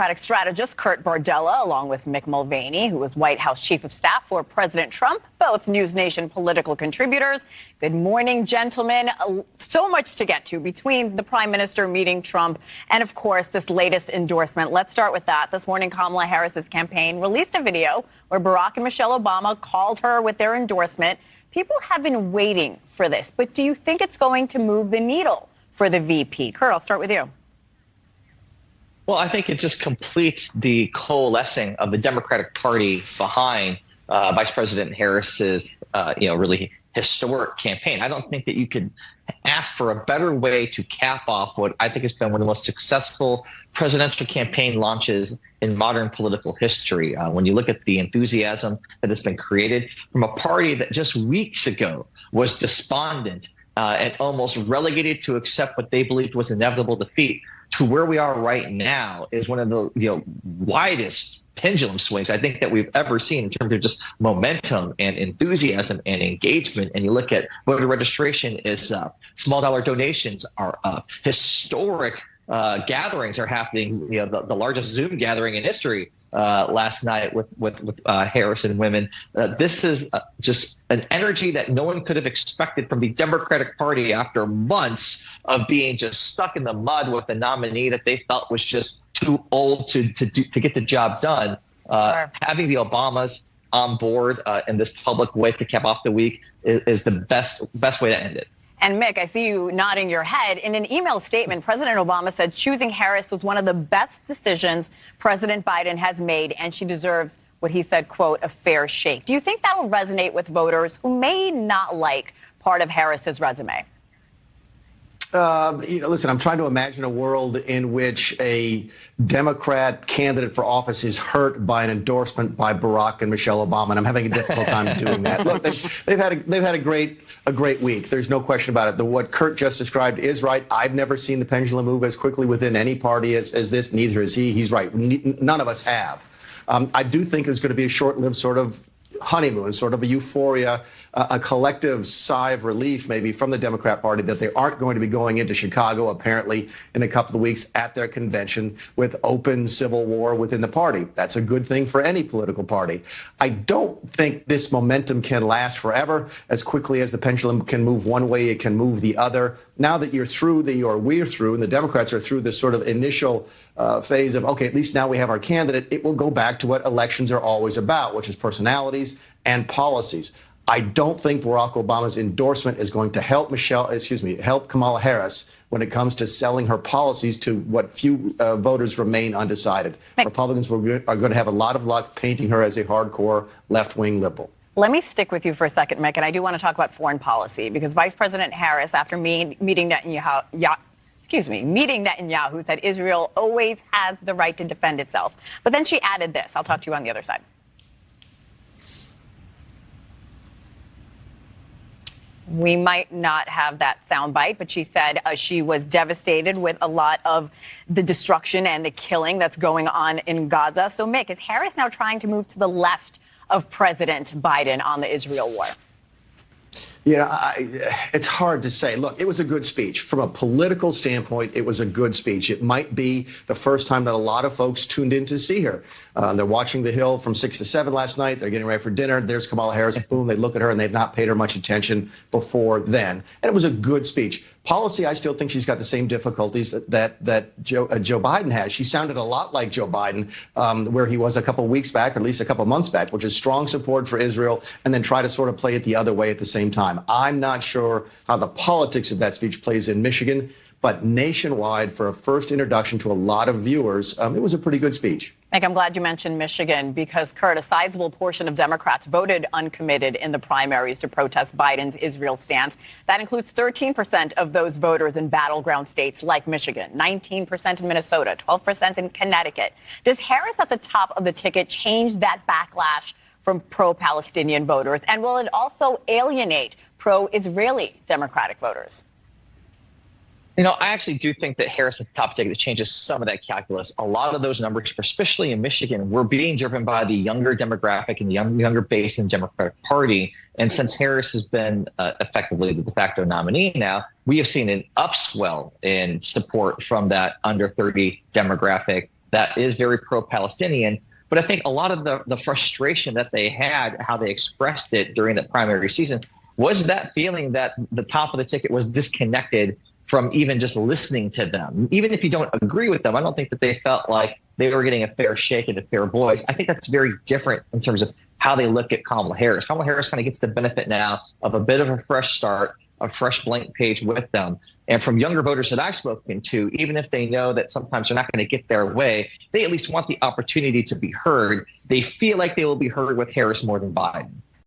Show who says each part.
Speaker 1: Democratic strategist Kurt Bardella, along with Mick Mulvaney, who was White House chief of staff for President Trump, both NewsNation political contributors. Good morning, gentlemen. So much to get to between the prime minister meeting Trump and, of course, this latest endorsement. Let's start with that. This morning, Kamala Harris's campaign released a video where Barack and Michelle Obama called her with their endorsement. People have been waiting for this, but do you think it's going to move the needle for the VP? Kurt, I'll start with you.
Speaker 2: Well, I think it just completes the coalescing of the Democratic Party behind Vice President Harris's, really historic campaign. I don't think that you could ask for a better way to cap off what I think has been one of the most successful presidential campaign launches in modern political history. When you look at the enthusiasm that has been created from a party that just weeks ago was despondent and almost relegated to accept what they believed was inevitable defeat, to where we are right now is one of the widest pendulum swings I think that we've ever seen in terms of just momentum and enthusiasm and engagement. And you look at voter registration is up, small dollar donations are up, historic gatherings are happening. The largest Zoom gathering in history last night with Harris and women. This is just an energy that no one could have expected from the Democratic Party after months of being just stuck in the mud with the nominee that they felt was just too old to get the job done. Sure. Having the Obamas on board in this public way to cap off the week is the best way to end it.
Speaker 1: And Mick, I see you nodding your head. In an email statement, President Obama said choosing Harris was one of the best decisions President Biden has made, and she deserves what he said, quote, a fair shake. Do you think that will resonate with voters who may not like part of Harris's resume?
Speaker 3: Listen, I'm trying to imagine a world in which a Democrat candidate for office is hurt by an endorsement by Barack and Michelle Obama, and I'm having a difficult time doing that. Look, they've had a great week. There's no question about it. What Kurt just described is right. I've never seen the pendulum move as quickly within any party as this. Neither has he. He's right. None of us have. I do think there's going to be a short-lived sort of honeymoon, sort of a euphoria, a collective sigh of relief maybe from the Democrat Party that they aren't going to be going into Chicago apparently in a couple of weeks at their convention with open civil war within the party. That's a good thing for any political party. I don't think this momentum can last forever. As quickly as the pendulum can move one way, it can move the other. Now that we're through, and the Democrats are through this sort of initial phase of, okay, at least now we have our candidate, it will go back to what elections are always about, which is personalities and policies. I don't think Barack Obama's endorsement is going to help Kamala Harris when it comes to selling her policies to what few voters remain undecided. Republicans are going to have a lot of luck painting her as a hardcore left-wing liberal.
Speaker 1: Let me stick with you for a second, Mick, and I do want to talk about foreign policy because Vice President Harris, after meeting Netanyahu, said Israel always has the right to defend itself. But then she added this. I'll talk to you on the other side. We might not have that soundbite, but she said she was devastated with a lot of the destruction and the killing that's going on in Gaza. So, Mick, is Harris now trying to move to the left of President Biden on the Israel war?
Speaker 3: It's hard to say. Look, it was a good speech. From a political standpoint, it was a good speech. It might be the first time that a lot of folks tuned in to see her. They're watching The Hill from 6 to 7 last night. They're getting ready for dinner. There's Kamala Harris. Boom, they look at her, and they've not paid her much attention before then. And it was a good speech. Policy, I still think she's got the same difficulties that Joe Biden has. She sounded a lot like Joe Biden, where he was a couple of weeks back, or at least a couple of months back, which is strong support for Israel, and then try to sort of play it the other way at the same time. I'm not sure how the politics of that speech plays in Michigan, but nationwide, for a first introduction to a lot of viewers, it was a pretty good speech.
Speaker 1: Mick, I'm glad you mentioned Michigan because, Kurt, a sizable portion of Democrats voted uncommitted in the primaries to protest Biden's Israel stance. That includes 13% of those voters in battleground states like Michigan, 19% in Minnesota, 12% in Connecticut. Does Harris at the top of the ticket change that backlash from pro-Palestinian voters? And will it also alienate pro-Israeli Democratic voters?
Speaker 2: I actually do think that Harris at the top ticket changes some of that calculus. A lot of those numbers, especially in Michigan, were being driven by the younger demographic and the younger base in the Democratic Party. And since Harris has been effectively the de facto nominee now, we have seen an upswell in support from that under 30 demographic that is very pro-Palestinian. But I think a lot of the frustration that they had, how they expressed it during the primary season, was that feeling that the top of the ticket was disconnected from even just listening to them. Even if you don't agree with them, I don't think that they felt like they were getting a fair shake and a fair voice. I think that's very different in terms of how they look at Kamala Harris. Kamala Harris kind of gets the benefit now of a bit of a fresh start, a fresh blank page with them. And from younger voters that I've spoken to, even if they know that sometimes they're not going to get their way, they at least want the opportunity to be heard. They feel like they will be heard with Harris more than Biden.